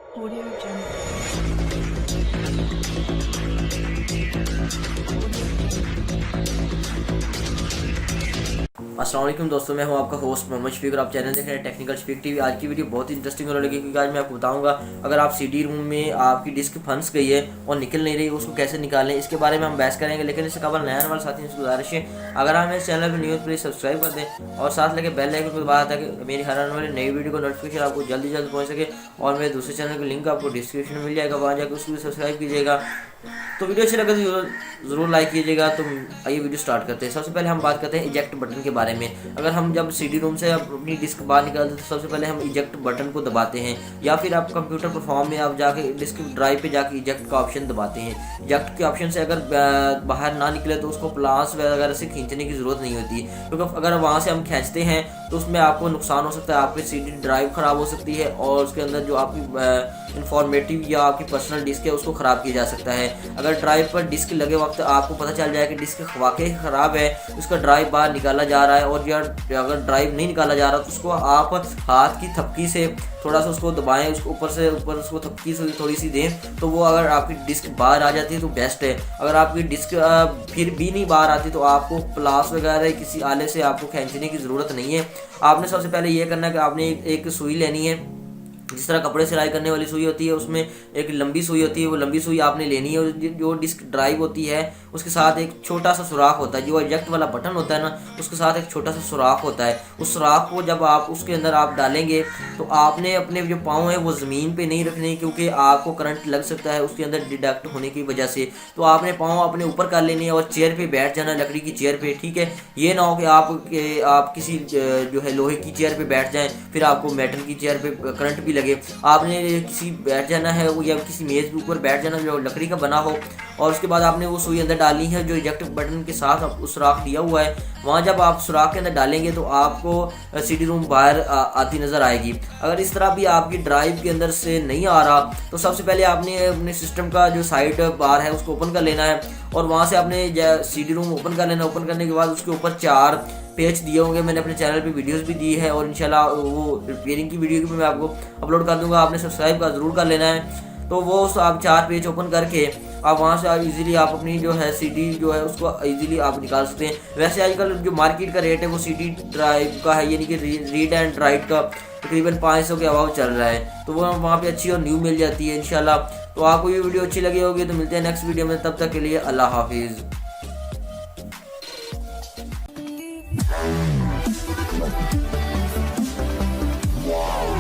Audio Jungle. अस्सलाम वालेकुम दोस्तों, मैं हूं आपका होस्ट मोहम्मद शफीक और आप चैनल देख रहे हैं टेक्निकल शफीक टीवी। आज की वीडियो बहुत ही इंटरेस्टिंग होने लगी क्योंकि आज मैं आपको बताऊंगा अगर आप सीडी रूम में आपकी डिस्क फंस गई है और निकल नहीं रही, उसको कैसे निकालें, इसके बारे में हम बहस करेंगे। लेकिन इससे कबल नया वाले साथी से गुजारिश है, अगर आप मेरे चैनल पर न्यूज़ प्लीज़ सब्सक्राइब कर दें और साथ लेके बेल आइकन को दबा ताकि मेरी हर आने वाली नई वीडियो को नोटिफिकेशन आपको जल्दी जल्द पहुँच सके। और मेरे दूसरे चैनल का लिंक आपको डिस्क्रिप्शन में मिल जाएगा, वहाँ जाकर उसको भी सब्सक्राइब कीजिएगा। तो वीडियो अच्छी लगे तो ज़रूर लाइक कीजिएगा। तो आइए वीडियो स्टार्ट करते हैं। सबसे पहले हम बात करते हैं इजेक्ट बटन के बारे में। अगर हम जब सीडी रूम से अपनी डिस्क बाहर निकालते हैं तो सबसे पहले हम इजेक्ट बटन को दबाते हैं, या फिर आप कंप्यूटर परफॉर्म में आप जाके डिस्क ड्राइव पे जाके इजेक्ट का ऑप्शन दबाते हैं। इजेक्ट के ऑप्शन से अगर बाहर ना निकले तो उसको प्लास वगैरह से खींचने की ज़रूरत नहीं होती, क्योंकि अगर वहाँ से हम खींचते हैं तो उसमें आपको नुकसान हो सकता है, आपकी सीडी ड्राइव ख़राब हो सकती है और उसके अंदर जो आपकी इंफॉर्मेटिव या आपकी पर्सनल डिस्क है उसको ख़राब किया जा सकता है। अगर ड्राइव पर डिस्क लगे वक्त आपको पता चल जाए कि डिस्क वाकई ख़राब है, उसका ड्राइव बाहर निकाला जा रहा है, और या अगर ड्राइव नहीं निकाला जा रहा तो उसको आप हाथ की थपकी से थोड़ा सा उसको दबाएं, उसको ऊपर उसको थपकी से थोड़ी सी दें, तो वो अगर आपकी डिस्क बाहर आ जाती है तो बेस्ट है। अगर आपकी डिस्क फिर भी नहीं बाहर आती तो आपको प्लास वगैरह किसी आले से आपको खींचने की ज़रूरत नहीं है। आपने सबसे पहले ये करना है कि आपने एक सुई लेनी है, जिस तरह कपड़े सिलाई करने वाली सुई होती है उसमें एक लंबी सुई होती है, वो लंबी सुई आपने लेनी है। और जो डिस्क ड्राइव होती है उसके साथ एक छोटा सा सुराख होता है, जो इजेक्ट वाला बटन होता है ना, उसके साथ एक छोटा सा सुराख होता है। उस सुराख को जब आप उसके अंदर आप डालेंगे तो आपने अपने जो पाँव हैं वो ज़मीन पे नहीं रखने, क्योंकि आपको करंट लग सकता है उसके अंदर डिडक्ट होने की वजह से। तो आपने पाँव अपने ऊपर कर लेने हैं और चेयर पर बैठ जाना, लकड़ी की चेयर पर, ठीक है। ये ना हो कि आप किसी जो है लोहे की चेयर पर बैठ जाएँ, फिर आपको मेटल की चेयर पर करंट भी लगे। आपने किसी बैठ जाना है या किसी मेज़ के ऊपर बैठ जाना जो लकड़ी का बना हो, और उसके बाद आपने वो सुई अंदर डालनी है जो इजेक्ट बटन के साथ उस सुराख दिया हुआ है। वहाँ जब आप सुराख के अंदर डालेंगे तो आपको सीडी रूम बाहर आती नज़र आएगी। अगर इस तरह भी आपकी ड्राइव के अंदर से नहीं आ रहा तो सबसे पहले आपने अपने सिस्टम का जो साइड बार है उसको ओपन कर लेना है, और वहाँ से आपने सीडी रूम ओपन कर लेना। ओपन करने के बाद उसके ऊपर 4 पेज दिए होंगे, मैंने अपने चैनल पे वीडियोस भी दी है और इंशाल्लाह वो रिपेयरिंग की वीडियो भी मैं आपको अपलोड कर दूंगा। आपने सब्सक्राइब का ज़रूर कर लेना है। तो वो आप 4 पेज ओपन करके आप वहाँ से इजीली आप अपनी जो है सीडी जो है उसको इजीली आप निकाल सकते हैं। वैसे आजकल जो मार्केट का रेट है वो सीडी ड्राइव का है, यानी कि रीड एंड राइट का तकरीबन 500 के अभाव चल रहा है, तो वो वहाँ पे अच्छी और न्यू मिल जाती है इंशाल्लाह। तो आपको ये वीडियो अच्छी लगी होगी तो मिलते हैं नेक्स्ट वीडियो में, तब तक के लिए अल्लाह हाफिज़। Wow.